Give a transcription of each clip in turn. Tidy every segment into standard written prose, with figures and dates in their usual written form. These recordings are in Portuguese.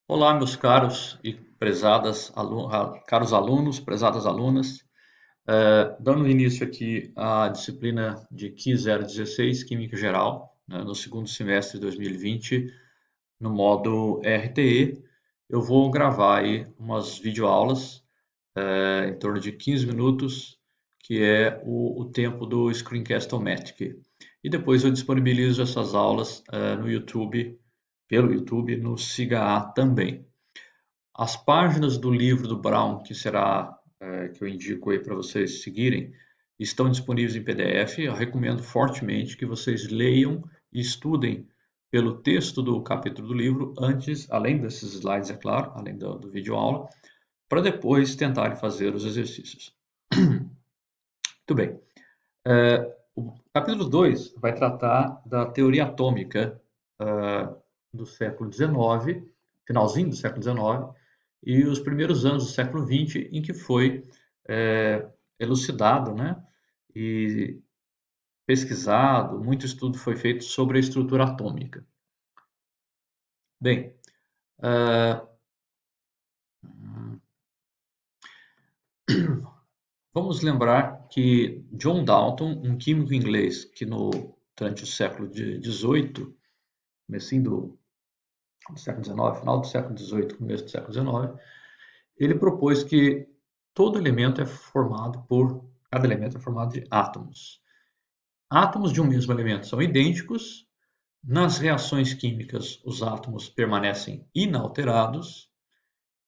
Olá, meus caros e caros alunos, prezadas alunas. Dando início aqui à disciplina de Q 016, Química Geral, né, no segundo semestre de 2020, no modo RTE. Eu vou gravar aí umas videoaulas, em torno de 15 minutos, que é o tempo do Screencast-O-Matic. E depois eu disponibilizo essas aulas, no YouTube, pelo YouTube, no SIGA também. As páginas do livro do Brown, que será que eu indico aí para vocês seguirem, estão disponíveis em PDF. Eu recomendo fortemente que vocês leiam e estudem pelo texto do capítulo do livro antes, além desses slides, é claro, além do vídeo aula, para depois tentarem fazer os exercícios. Muito bem. O capítulo 2 vai tratar da teoria atômica do século XIX, finalzinho do século XIX, e os primeiros anos do século XX, em que foi elucidado, né, e pesquisado, muito estudo foi feito sobre a estrutura atômica. Bem, vamos lembrar que John Dalton, um químico inglês que durante o século XVIII, comecinho do século XIX, final do século XVIII, começo do século XIX, ele propôs que cada elemento é formado de átomos. Átomos de um mesmo elemento são idênticos. Nas reações químicas, os átomos permanecem inalterados.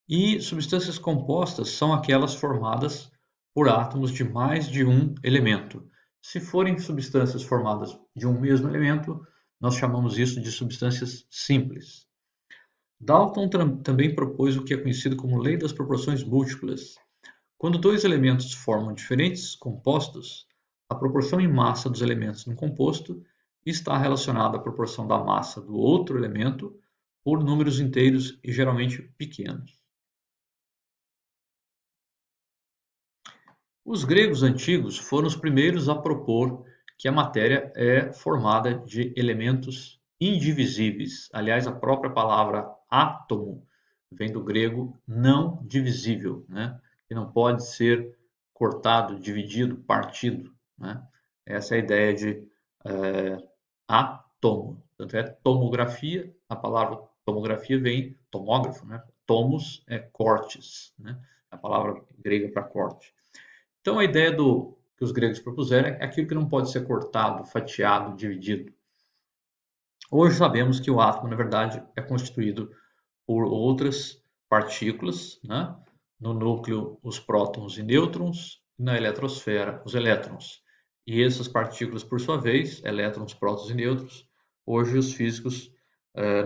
E substâncias compostas são aquelas formadas por átomos de mais de um elemento. Se forem substâncias formadas de um mesmo elemento, nós chamamos isso de substâncias simples. Dalton também propôs o que é conhecido como lei das proporções múltiplas. Quando dois elementos formam diferentes compostos, a proporção em massa dos elementos no composto está relacionada à proporção da massa do outro elemento por números inteiros e geralmente pequenos. Os gregos antigos foram os primeiros a propor que a matéria é formada de elementos indivisíveis. Aliás, a própria palavra átomo vem do grego não divisível, né? Que não pode ser cortado, dividido, partido, né? Essa é a ideia de átomo. Tanto é tomografia, a palavra tomografia vem tomógrafo, né? Tomos é cortes, né? A palavra grega para corte. Então, a ideia que os gregos propuseram é aquilo que não pode ser cortado, fatiado, dividido. Hoje sabemos que o átomo, na verdade, é constituído por outras partículas, né? No núcleo, os prótons e nêutrons, e na eletrosfera, os elétrons. E essas partículas, por sua vez, elétrons, prótons e nêutrons, hoje os físicos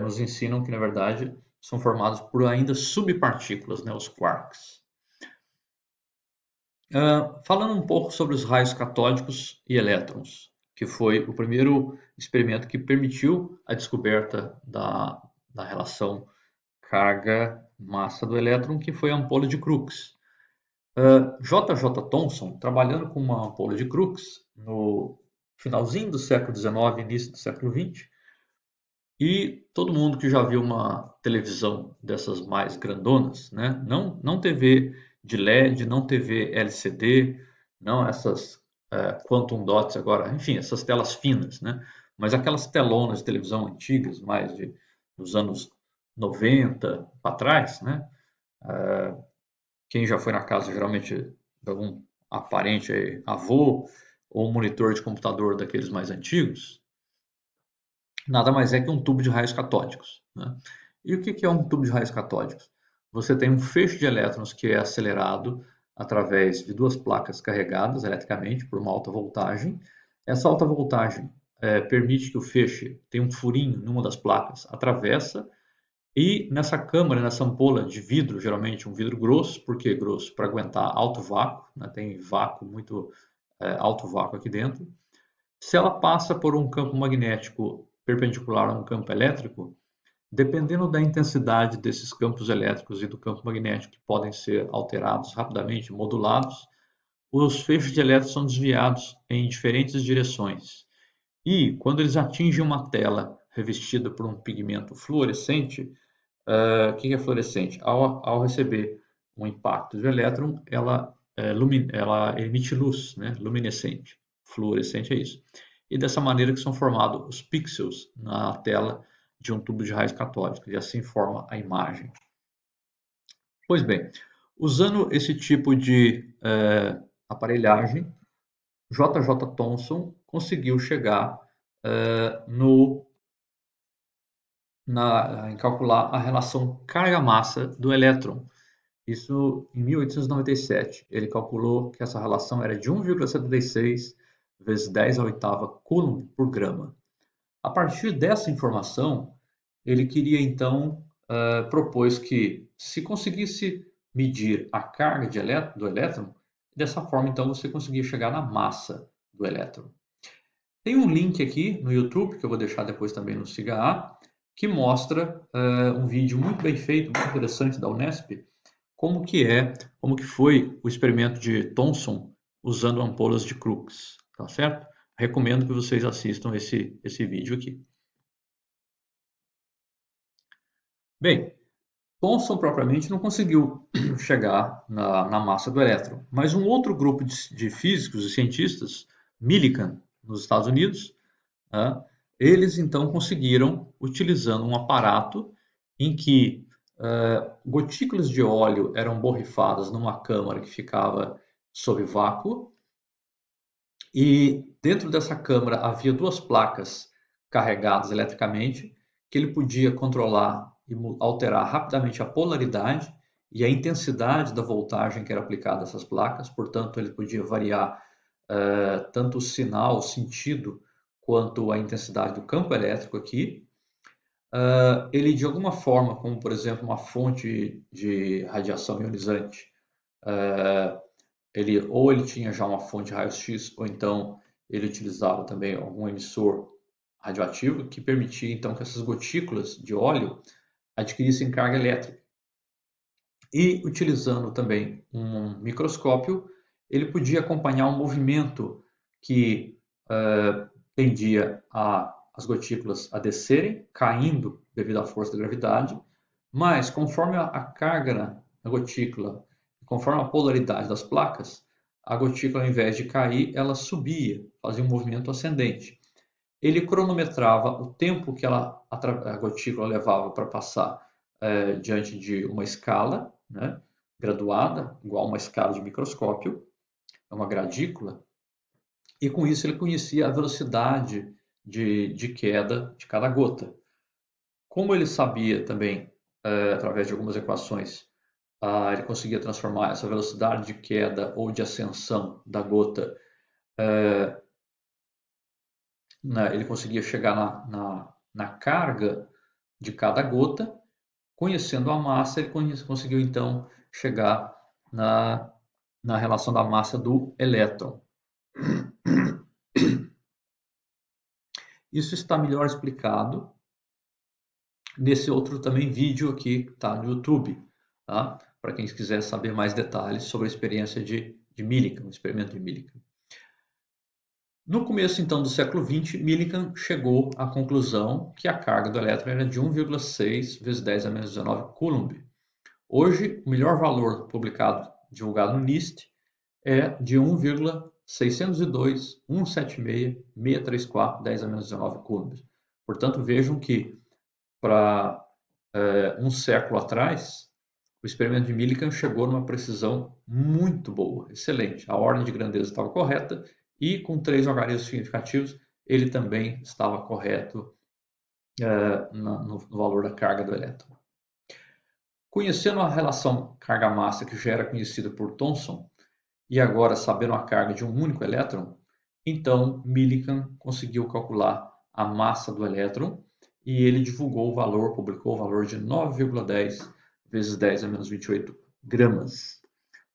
nos ensinam que, na verdade, são formados por ainda subpartículas, né? Os quarks. Falando um pouco sobre os raios catódicos e elétrons, que foi o primeiro experimento que permitiu a descoberta da relação carga-massa do elétron, que foi a ampola de Crookes. J.J. Thomson, trabalhando com uma ampola de Crookes no finalzinho do século XIX, início do século XX, e todo mundo que já viu uma televisão dessas mais grandonas, né? Não TV de LED, não TV LCD, não essas Quantum Dots agora, enfim, essas telas finas, né? Mas aquelas telonas de televisão antigas, dos anos 90 para trás, né? Quem já foi na casa geralmente de algum aparente aí, avô ou um monitor de computador daqueles mais antigos, nada mais é que um tubo de raios catódicos, né? E o que é um tubo de raios catódicos? Você tem um feixe de elétrons que é acelerado através de duas placas carregadas eletricamente por uma alta voltagem. Essa alta voltagem permite que o feixe tenha um furinho numa das placas, atravessa, e nessa câmara, nessa ampola de vidro, geralmente um vidro grosso, por que grosso? Para aguentar alto vácuo, né? Tem vácuo, muito alto vácuo aqui dentro. Se ela passa por um campo magnético perpendicular a um campo elétrico, dependendo da intensidade desses campos elétricos e do campo magnético, que podem ser alterados rapidamente, modulados, os feixes de elétrons são desviados em diferentes direções. E, quando eles atingem uma tela revestida por um pigmento fluorescente, O que é fluorescente? Ao receber um impacto do elétron, ela emite luz, né? Luminescente. Fluorescente é isso. E dessa maneira que são formados os pixels na tela de um tubo de raios catódicos, e assim forma a imagem. Pois bem, usando esse tipo de aparelhagem, J.J. Thomson conseguiu chegar em calcular a relação carga-massa do elétron. Isso em 1897. Ele calculou que essa relação era de 1,76 vezes 10 à oitava coulomb por grama. A partir dessa informação, ele queria então propôs que se conseguisse medir a carga do elétron, dessa forma então você conseguia chegar na massa do elétron. Tem um link aqui no YouTube, que eu vou deixar depois também no SIGA, que mostra um vídeo muito bem feito, muito interessante da Unesp, como que foi o experimento de Thomson usando ampolas de Crookes, tá certo? Recomendo que vocês assistam esse vídeo aqui. Bem, Thomson propriamente não conseguiu chegar na massa do elétron, mas um outro grupo de físicos e cientistas, Millikan, nos Estados Unidos, né, eles então conseguiram, utilizando um aparato em que gotículas de óleo eram borrifadas numa câmara que ficava sob vácuo, e dentro dessa câmara havia duas placas carregadas eletricamente, que ele podia controlar e alterar rapidamente a polaridade e a intensidade da voltagem que era aplicada a essas placas, portanto, ele podia variar tanto o sinal, o sentido, quanto a intensidade do campo elétrico aqui. Ele, de alguma forma, como por exemplo uma fonte de radiação ionizante, ele tinha já uma fonte de raio-x, ou então ele utilizava também algum emissor radioativo que permitia então que essas gotículas de óleo adquirissem carga elétrica. E utilizando também um microscópio, ele podia acompanhar um movimento que tendia as gotículas a descerem, caindo devido à força da gravidade, mas conforme a carga na gotícula, conforme a polaridade das placas, a gotícula, ao invés de cair, ela subia, fazia um movimento ascendente. Ele cronometrava o tempo que a gotícula levava para passar diante de uma escala, né, graduada, igual a uma escala de microscópio, uma gradícula, e com isso ele conhecia a velocidade de queda de cada gota. Como ele sabia também, através de algumas equações, ele conseguia transformar essa velocidade de queda ou de ascensão da gota, ele conseguia chegar na carga de cada gota. Conhecendo a massa, ele conseguiu então chegar na relação da massa do elétron. Isso está melhor explicado nesse outro também vídeo aqui que está no YouTube, tá? Para quem quiser saber mais detalhes sobre a experiência de Millikan, o experimento de Millikan. No começo então do século XX, Millikan chegou à conclusão que a carga do elétron era de 1,6 vezes 10 a menos 19 coulomb. Hoje, o melhor valor publicado, divulgado no NIST, é de 1,602.176.634 10 a menos 19 coulomb. Portanto, vejam que para um século atrás, o experimento de Millikan chegou numa precisão muito boa, excelente. A ordem de grandeza estava correta e com 3 algarismos significativos, ele também estava correto no valor da carga do elétron. Conhecendo a relação carga-massa que já era conhecida por Thomson, e agora sabendo a carga de um único elétron, então Millikan conseguiu calcular a massa do elétron e ele divulgou o valor, publicou o valor de 9,10 vezes 10 a menos 28 gramas.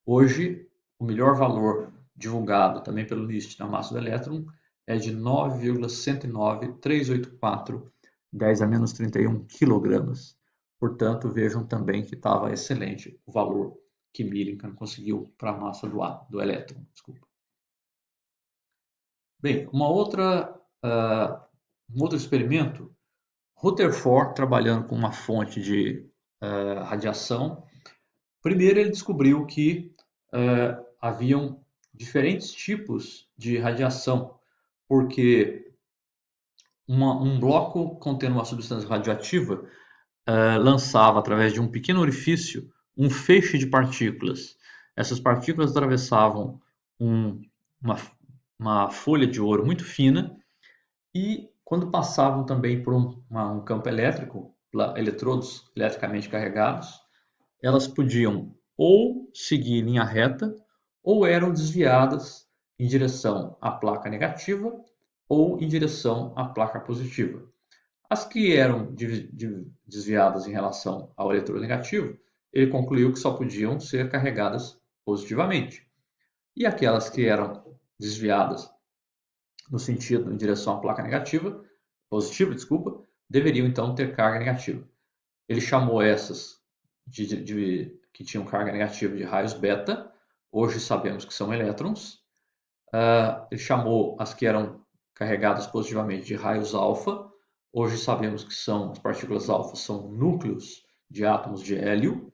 Hoje, o melhor valor divulgado também pelo NIST na massa do elétron é de 9,109384 10 a menos 31 quilogramas. Portanto, vejam também que estava excelente o valor que Millikan conseguiu para a massa do elétron. Desculpa. Bem, um outro experimento, Rutherford, trabalhando com uma fonte de radiação. Primeiro ele descobriu que haviam diferentes tipos de radiação, porque um bloco contendo uma substância radioativa lançava, através de um pequeno orifício, um feixe de partículas. Essas partículas atravessavam uma, uma folha de ouro muito fina e, quando passavam também por um campo elétrico, eletrodos eletricamente carregados, elas podiam ou seguir em linha reta ou eram desviadas em direção à placa negativa ou em direção à placa positiva. As que eram desviadas em relação ao eletrodo negativo, ele concluiu que só podiam ser carregadas positivamente. E aquelas que eram desviadas no sentido em direção à placa positiva, deveriam então ter carga negativa. Ele chamou essas que tinham carga negativa de raios beta, hoje sabemos que são elétrons. Ele chamou as que eram carregadas positivamente de raios alfa, hoje sabemos que as partículas alfa são núcleos de átomos de hélio,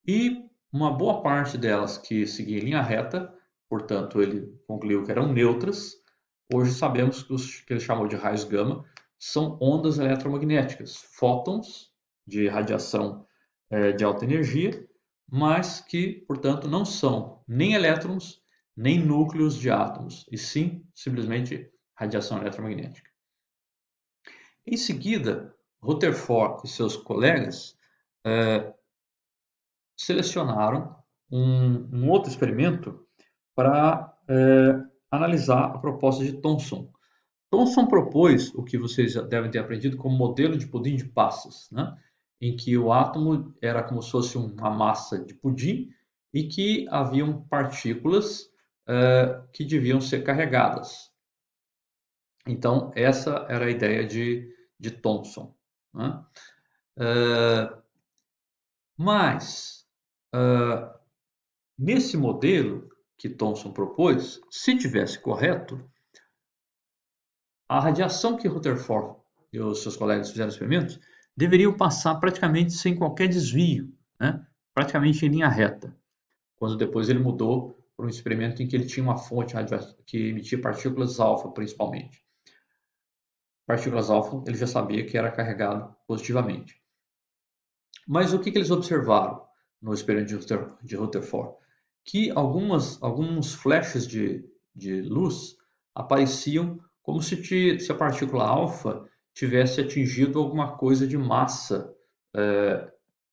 e uma boa parte delas que seguia em linha reta, portanto ele concluiu que eram neutras. Hoje sabemos que os que ele chamou de raios gama são ondas eletromagnéticas, fótons de radiação de alta energia, mas que, portanto, não são nem elétrons, nem núcleos de átomos, e sim simplesmente radiação eletromagnética. Em seguida, Rutherford e seus colegas selecionaram um outro experimento para analisar a proposta de Thomson. Thomson propôs o que vocês já devem ter aprendido como modelo de pudim de passas, né? Em que o átomo era como se fosse uma massa de pudim e que haviam partículas que deviam ser carregadas. Então, essa era a ideia de Thomson, né? Mas, nesse modelo que Thomson propôs, se tivesse correto, a radiação que Rutherford e os seus colegas fizeram experimentos deveriam passar praticamente sem qualquer desvio, né? Praticamente em linha reta. Quando depois ele mudou para um experimento em que ele tinha uma fonte que emitia partículas alfa, principalmente. Partículas alfa, ele já sabia que era carregado positivamente. Mas o que eles observaram no experimento de Rutherford? Que alguns flashes de luz apareciam como se a partícula alfa tivesse atingido alguma coisa de massa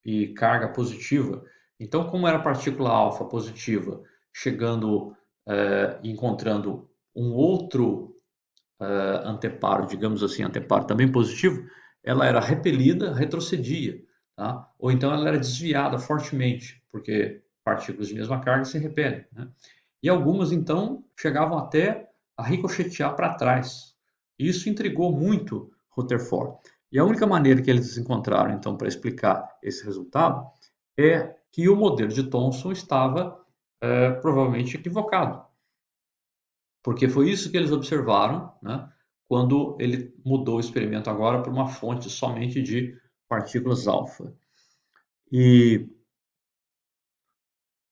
e carga positiva. Então, como era a partícula alfa positiva chegando e encontrando um outro anteparo, digamos assim, anteparo também positivo, ela era repelida, retrocedia, tá? Ou então ela era desviada fortemente, porque partículas de mesma carga se repelem, né? E algumas, então, chegavam até a ricochetear para trás. Isso intrigou muito Rutherford. E a única maneira que eles encontraram, então, para explicar esse resultado é que o modelo de Thomson estava provavelmente equivocado. Porque foi isso que eles observaram, né, quando ele mudou o experimento agora para uma fonte somente de partículas alfa. E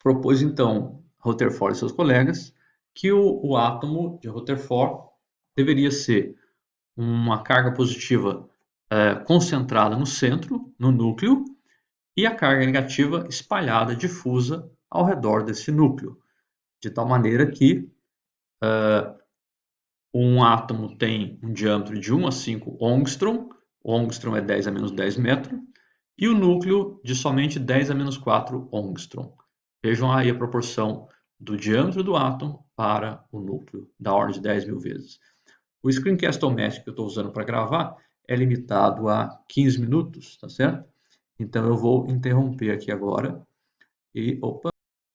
propôs, então, Rutherford e seus colegas que o átomo de Rutherford deveria ser uma carga positiva concentrada no centro, no núcleo, e a carga negativa espalhada, difusa, ao redor desse núcleo, de tal maneira que um átomo tem um diâmetro de 1 a 5 ångstrom, ångstrom é 10 a menos 10 metros, e o núcleo de somente 10 a menos 4 ångstrom. Vejam aí a proporção do diâmetro do átomo para o núcleo, da ordem de 10 mil vezes. O Screencast-O-Matic que eu estou usando para gravar é limitado a 15 minutos, tá certo? Então eu vou interromper aqui agora e, opa,